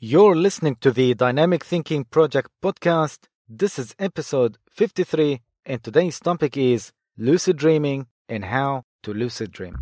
You're listening to the Dynamic Thinking Project podcast. This is episode 53, and today's topic is lucid dreaming and how to lucid dream.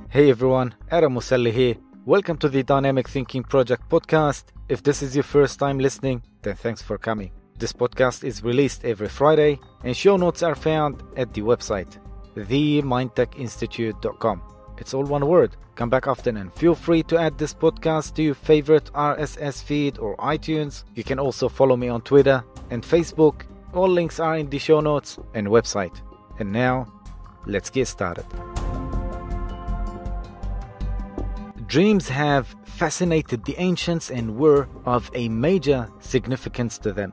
Hey everyone, Adam Musalli here. Welcome to the Dynamic Thinking Project podcast. If this is your first time listening, then thanks for coming. This podcast is released every Friday, and show notes are found at the website, themindtechinstitute.com. It's all one word. Come back often and feel free to add this podcast to your favorite RSS feed or iTunes. You can also follow me on Twitter and Facebook. All links are in the show notes and website. And now, let's get started. Dreams have fascinated the ancients and were of a major significance to them.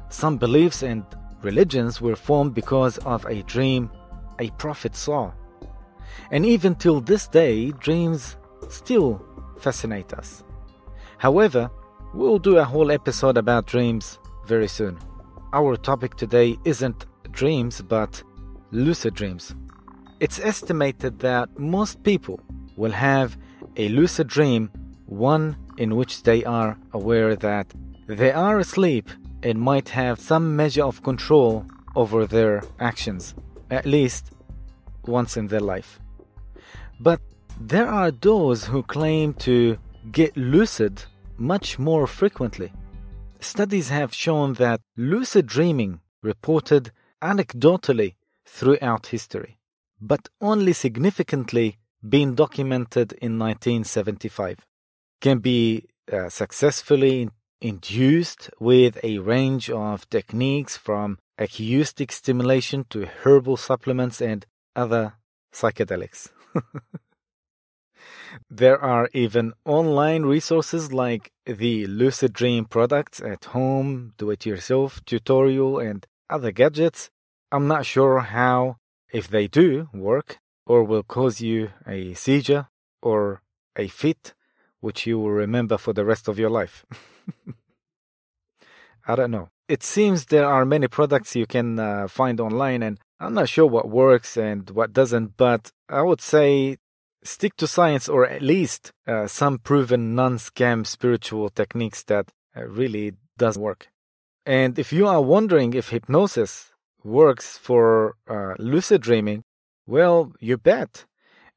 Some beliefs and religions were formed because of a dream a prophet saw. And even till this day, dreams still fascinate us. However, we'll do a whole episode about dreams very soon. Our topic today isn't dreams, but lucid dreams. It's estimated that most people will have a lucid dream, one in which they are aware that they are asleep and might have some measure of control over their actions, at least once in their life. But there are those who claim to get lucid much more frequently. Studies have shown that lucid dreaming reported anecdotally throughout history, but only significantly been documented in 1975, can be successfully induced with a range of techniques from acoustic stimulation to herbal supplements and other psychedelics. There are even online resources like the Lucid Dream products at home, do-it-yourself tutorial, and other gadgets. I'm not sure how, if they do work, or will cause you a seizure or a fit, which you will remember for the rest of your life. I don't know. It seems there are many products you can find online, and I'm not sure what works and what doesn't, but I would say stick to science, or at least some proven non-scam spiritual techniques that really does work. And if you are wondering if hypnosis works for lucid dreaming, well, you bet.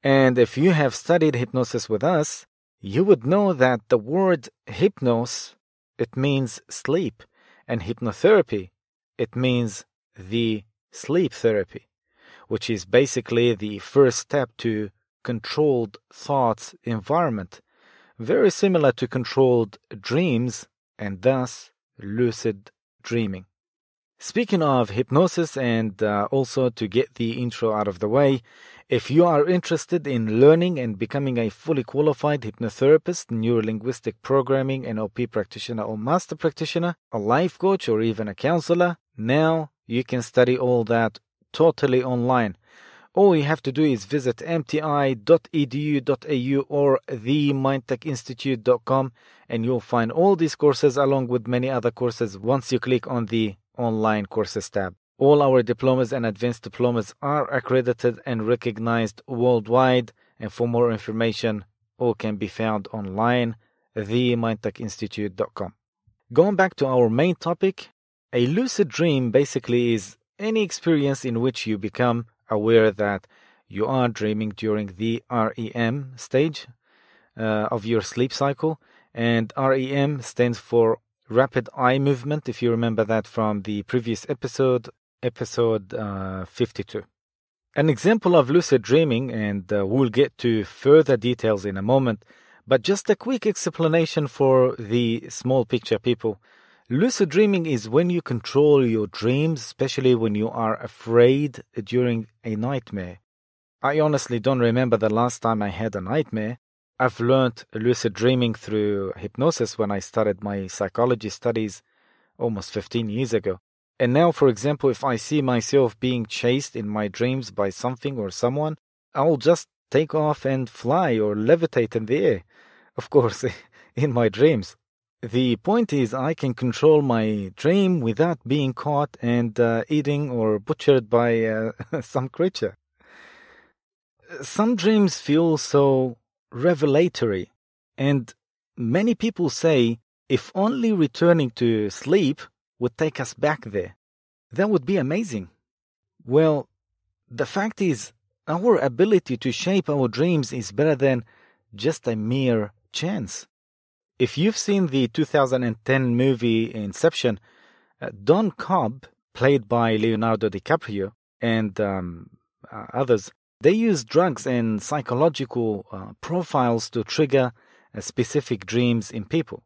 And if you have studied hypnosis with us, you would know that the word hypnos, it means sleep, and hypnotherapy, it means the sleep therapy, which is basically the first step to controlled thoughts environment, very similar to controlled dreams and thus lucid dreaming. Speaking of hypnosis, and also to get the intro out of the way, if you are interested in learning and becoming a fully qualified hypnotherapist, neurolinguistic programming, NLP practitioner or master practitioner, a life coach or even a counselor, now you can study all that totally online. All you have to do is visit mti.edu.au or themindtechinstitute.com, and you'll find all these courses along with many other courses once you click on the online courses tab. All our diplomas and advanced diplomas are accredited and recognized worldwide, and for more information, all can be found online, themindtechinstitute.com. Going back to our main topic, a lucid dream basically is any experience in which you become aware that you are dreaming during the REM stage of your sleep cycle. And REM stands for rapid eye movement, if you remember that from the previous episode 52. An example of lucid dreaming, and we'll get to further details in a moment, but just a quick explanation for the small picture people. Lucid dreaming is when you control your dreams, especially when you are afraid during a nightmare. I honestly don't remember the last time I had a nightmare. I've learned lucid dreaming through hypnosis when I started my psychology studies almost 15 years ago. And now, for example, if I see myself being chased in my dreams by something or someone, I'll just take off and fly or levitate in the air. Of course, in my dreams. The point is I can control my dream without being caught and eaten or butchered by some creature. Some dreams feel so revelatory And many people say if only returning to sleep would take us back there, that would be amazing. Well, the fact is, our ability to shape our dreams is better than just a mere chance. If you've seen the 2010 movie Inception, Don Cobb, played by Leonardo DiCaprio, and others, they use drugs and psychological profiles to trigger specific dreams in people.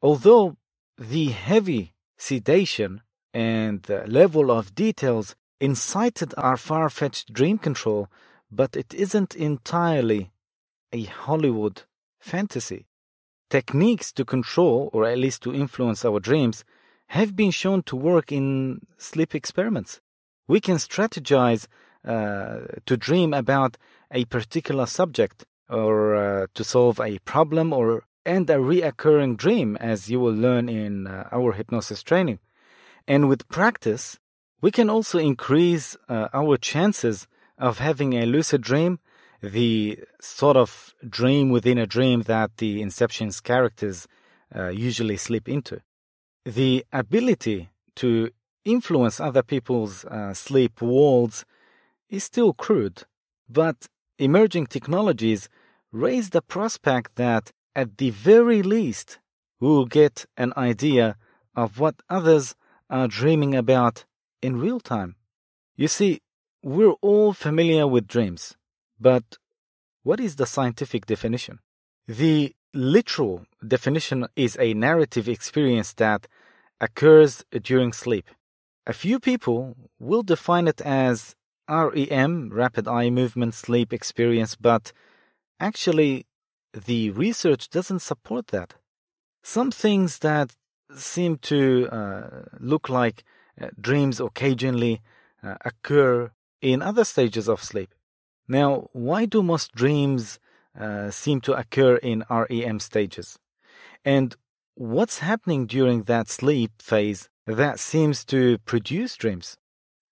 Although the heavy sedation and level of details incited our far-fetched dream control, but it isn't entirely a Hollywood fantasy. Techniques to control, or at least to influence our dreams, have been shown to work in sleep experiments. We can strategize to dream about a particular subject, or to solve a problem, and a reoccurring dream, as you will learn in our hypnosis training. And with practice, we can also increase our chances of having a lucid dream, the sort of dream within a dream that the Inception's characters usually slip into. The ability to influence other people's sleep worlds is still crude, but emerging technologies raise the prospect that at the very least we will get an idea of what others are dreaming about in real time. You see, we're all familiar with dreams, but what is the scientific definition? The literal definition is a narrative experience that occurs during sleep. A few people will define it as REM, rapid eye movement sleep experience, but actually the research doesn't support that. Some things that seem to look like dreams occasionally occur in other stages of sleep. Now, why do most dreams seem to occur in REM stages? And what's happening during that sleep phase that seems to produce dreams?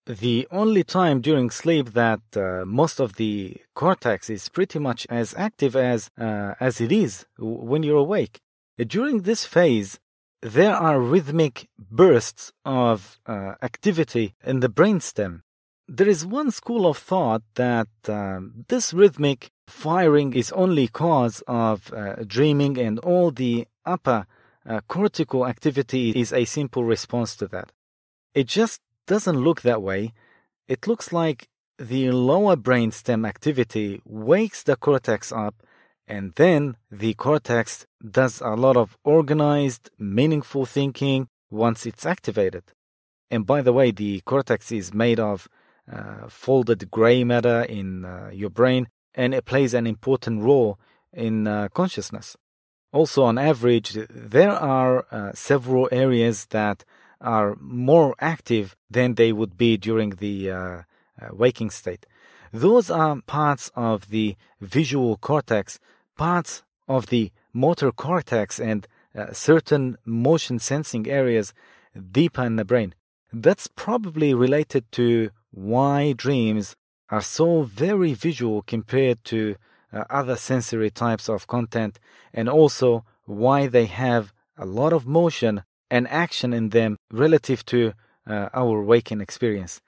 The only time during sleep that most of the cortex is pretty much as active as it is when you're awake. During this phase, there are rhythmic bursts of activity in the brainstem. There is one school of thought that this rhythmic firing is only cause of dreaming, and all the upper cortical activity is a simple response to that. It just doesn't look that way. It looks like the lower brainstem activity wakes the cortex up, and then the cortex does a lot of organized, meaningful thinking once it's activated. And by the way, the cortex is made of folded gray matter in your brain, and it plays an important role in consciousness. Also, on average, there are several areas that are more active than they would be during the waking state. Those are parts of the visual cortex, parts of the motor cortex, and certain motion sensing areas deeper in the brain. That's probably related to why dreams are so very visual compared to other sensory types of content, and also why they have a lot of motion and action in them relative to our waking experience.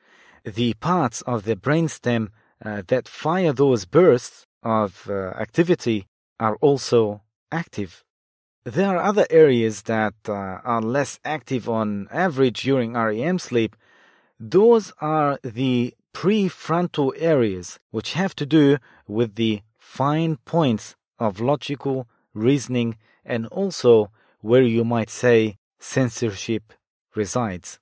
The parts of the brainstem that fire those bursts of activity are also active. There are other areas that are less active on average during REM sleep. Those are the prefrontal areas, which have to do with the fine points of logical reasoning, and also where you might say censorship resides.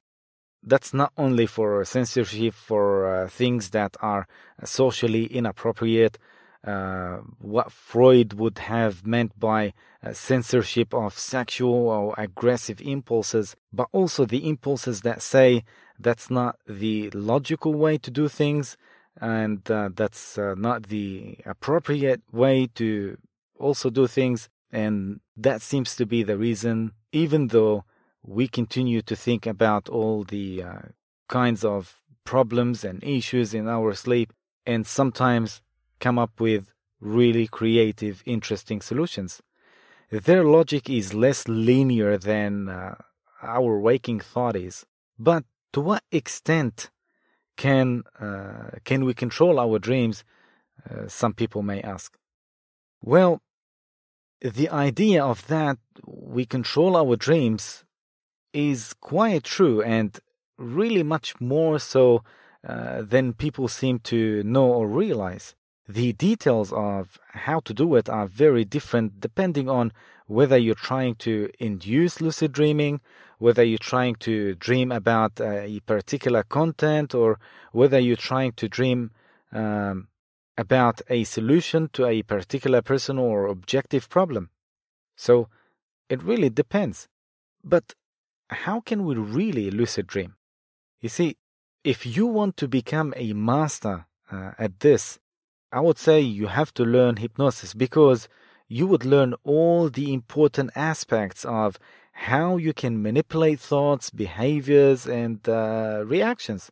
That's not only for censorship for things that are socially inappropriate, what Freud would have meant by censorship of sexual or aggressive impulses, but also the impulses that say that's not the logical way to do things, and that's not the appropriate way to also do things. And that seems to be the reason, even though we continue to think about all the kinds of problems and issues in our sleep, and sometimes come up with really creative, interesting solutions. Their logic is less linear than our waking thought is. But to what extent can we control our dreams? Some people may ask. Well, the idea of that we control our dreams is quite true, and really much more so than people seem to know or realize. The details of how to do it are very different depending on whether you're trying to induce lucid dreaming, whether you're trying to dream about a particular content, or whether you're trying to dream about a solution to a particular personal or objective problem. So it really depends. But how can we really lucid dream? You see, if you want to become a master at this, I would say you have to learn hypnosis, because you would learn all the important aspects of how you can manipulate thoughts, behaviors, and reactions.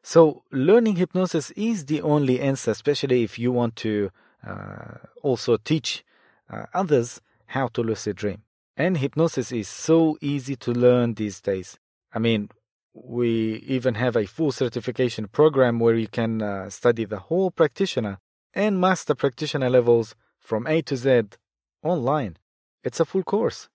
So learning hypnosis is the only answer, especially if you want to also teach others how to lucid dream. And hypnosis is so easy to learn these days. I mean, we even have a full certification program where you can study the whole practitioner and master practitioner levels from A to Z online. It's a full course.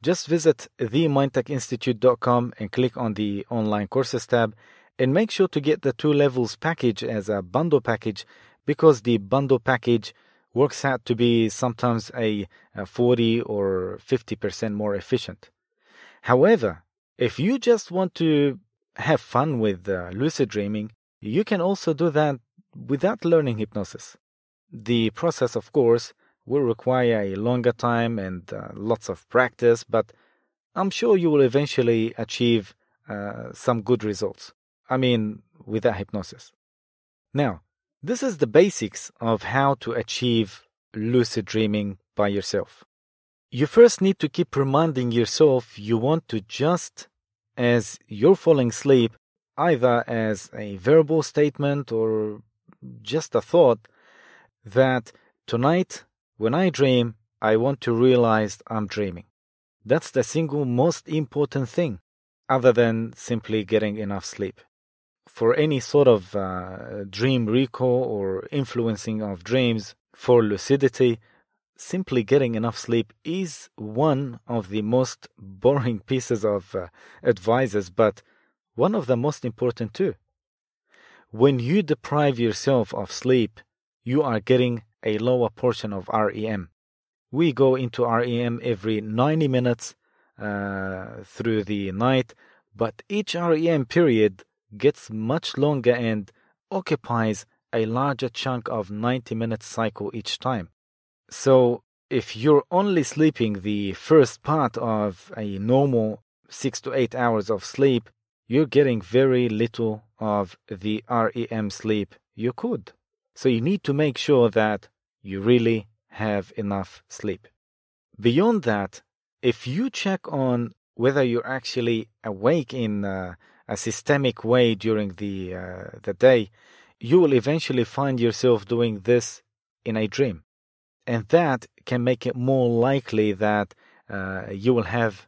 Just visit themindtechinstitute.com and click on the online courses tab, and make sure to get the 2 levels package as a bundle package, because the bundle package works out to be sometimes a 40 or 50% more efficient. However, if you just want to have fun with lucid dreaming, you can also do that without learning hypnosis. The process, of course, will require a longer time and lots of practice, but I'm sure you will eventually achieve some good results. I mean, without hypnosis. Now, this is the basics of how to achieve lucid dreaming by yourself. You first need to keep reminding yourself you want to, just as you're falling asleep, either as a verbal statement or just a thought, that tonight when I dream, I want to realize I'm dreaming. That's the single most important thing, other than simply getting enough sleep. For any sort of dream recall or influencing of dreams, for lucidity, simply getting enough sleep is one of the most boring pieces of advices, but one of the most important too. When you deprive yourself of sleep, you are getting a lower portion of REM. We go into REM every 90 minutes through the night, but each REM period gets much longer and occupies a larger chunk of 90-minute cycle each time. So if you're only sleeping the first part of a normal 6 to 8 hours of sleep, you're getting very little of the REM sleep you could. So you need to make sure that you really have enough sleep. Beyond that, if you check on whether you're actually awake in a systemic way during the day, you will eventually find yourself doing this in a dream. And that can make it more likely that you will have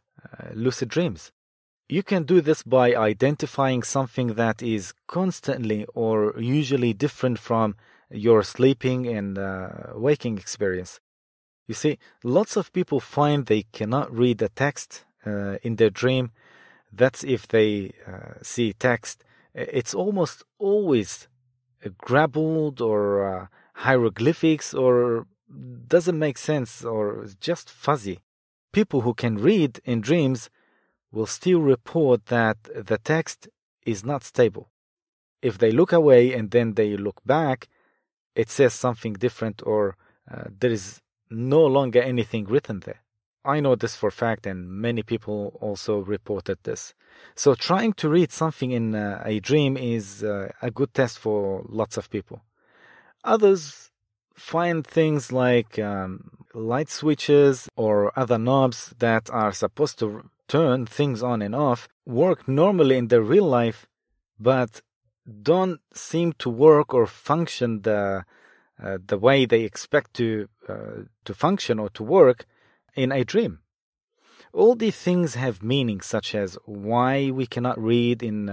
lucid dreams. You can do this by identifying something that is constantly or usually different from your sleeping and waking experience. You see, lots of people find they cannot read the text in their dream. That's if they see text. It's almost always garbled or hieroglyphics, or doesn't make sense, or just fuzzy. People who can read in dreams will still report that the text is not stable. If they look away and then they look back, it says something different, or there is no longer anything written there. I know this for a fact, and many people also reported this. So trying to read something in a dream is a good test for lots of people. Others find things like light switches or other knobs that are supposed to turn things on and off work normally in their real life, but don't seem to work or function the the way they expect to function or to work in a dream. All these things have meaning, such as why we cannot read in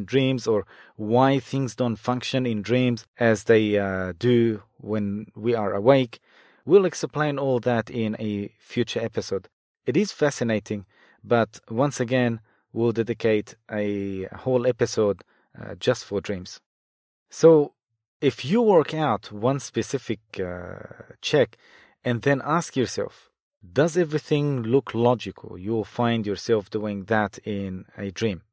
dreams, or why things don't function in dreams as they do when we are awake. We'll explain all that in a future episode. It is fascinating, but once again, we'll dedicate a whole episode just for dreams. So, if you work out one specific check and then ask yourself, does everything look logical? You'll find yourself doing that in a dream.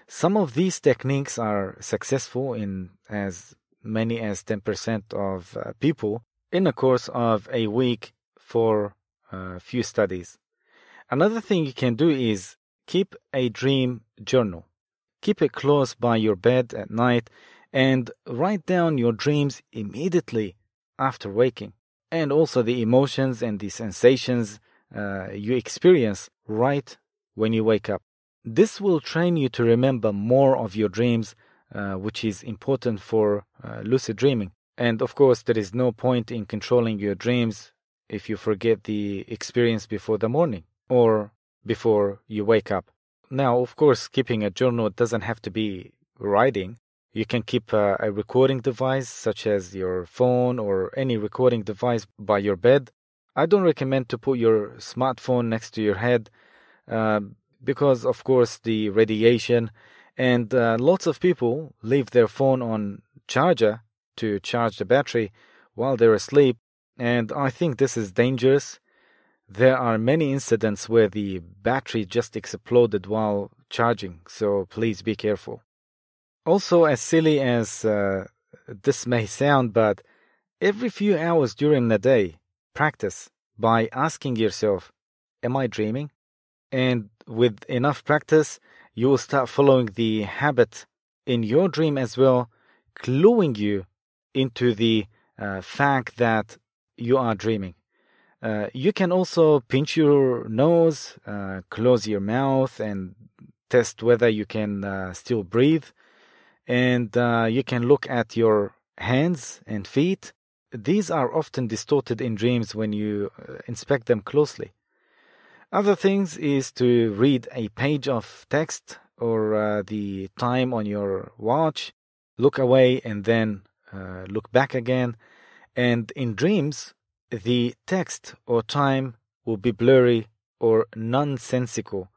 Some of these techniques are successful in as many as 10% of people in the course of a week for a few studies. Another thing you can do is keep a dream journal. Keep it close by your bed at night and write down your dreams immediately after waking, and also the emotions and the sensations you experience right when you wake up. This will train you to remember more of your dreams, which is important for lucid dreaming. And of course, there is no point in controlling your dreams if you forget the experience before the morning or before you wake up. Now, of course, keeping a journal doesn't have to be writing. You can keep a recording device such as your phone or any recording device by your bed. I don't recommend to put your smartphone next to your head because, of course, the radiation, and lots of people leave their phone on charger to charge the battery while they're asleep, and I think this is dangerous. There are many incidents where the battery just exploded while charging, so please be careful. Also, as silly as this may sound, but every few hours during the day, practice by asking yourself, am I dreaming? And with enough practice, you will start following the habit in your dream as well, cluing you into the fact that you are dreaming. You can also pinch your nose, close your mouth, and test whether you can still breathe. And you can look at your hands and feet. These are often distorted in dreams when you inspect them closely. Other things is to read a page of text or the time on your watch, look away and then look back again. And in dreams, the text or time will be blurry or nonsensical,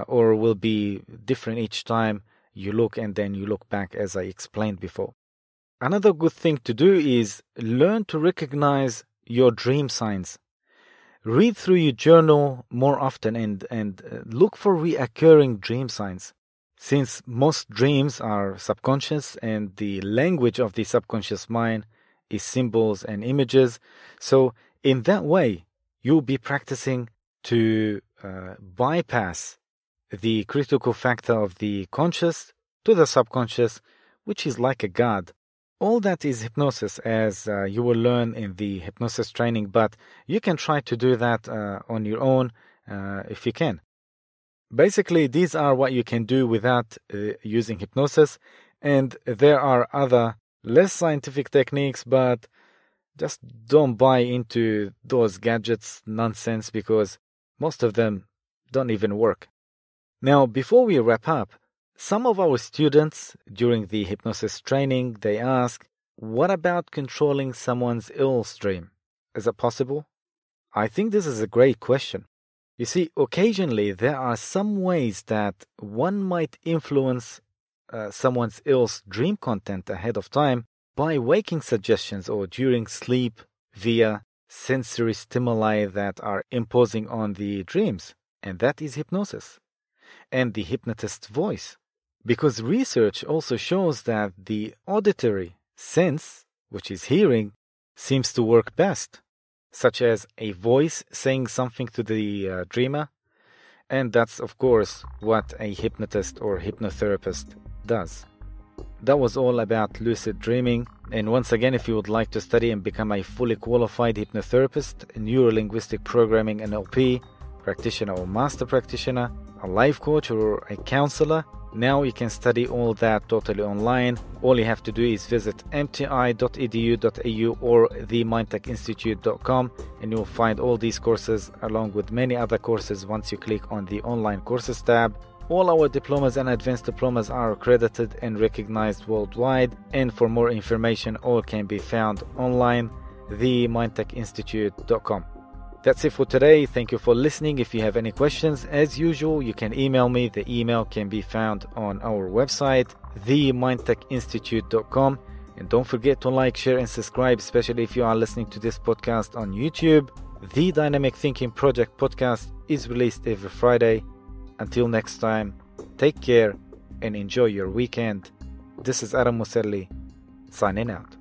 or will be different each time you look and then you look back, as I explained before. Another good thing to do is learn to recognize your dream signs. Read through your journal more often and look for reoccurring dream signs. Since most dreams are subconscious and the language of the subconscious mind is symbols and images, so in that way you'll be practicing to bypass the critical factor of the conscious to the subconscious, which is like a god. All that is hypnosis, as you will learn in the hypnosis training, but you can try to do that on your own if you can. Basically, these are what you can do without using hypnosis, and there are other less scientific techniques, but just don't buy into those gadgets nonsense because most of them don't even work. Now, before we wrap up, some of our students during the hypnosis training, they ask, what about controlling someone's ill dream? Is it possible? I think this is a great question. You see, occasionally there are some ways that one might influence someone's ill dream content ahead of time by waking suggestions or during sleep via sensory stimuli that are imposing on the dreams, and that is hypnosis and the hypnotist's voice. Because research also shows that the auditory sense, which is hearing, seems to work best, such as a voice saying something to the dreamer, and that's of course what a hypnotist or hypnotherapist does. That was all about lucid dreaming, and once again, if you would like to study and become a fully qualified hypnotherapist, neuro-linguistic programming NLP practitioner or master practitioner, a life coach or a counselor, Now you can study all that totally online. All you have to do is visit mti.edu.au or themindtechinstitute.com, and you'll find all these courses along with many other courses once you click on the online courses tab. All our diplomas and advanced diplomas are accredited and recognized worldwide, and for more information all can be found online, themindtechinstitute.com. That's it for today. Thank you for listening. If you have any questions, as usual, you can email me. The email can be found on our website, themindtechinstitute.com. And don't forget to like, share, and subscribe, especially if you are listening to this podcast on YouTube. The Dynamic Thinking Project podcast is released every Friday. Until next time, take care and enjoy your weekend. This is Adam Musalli, signing out.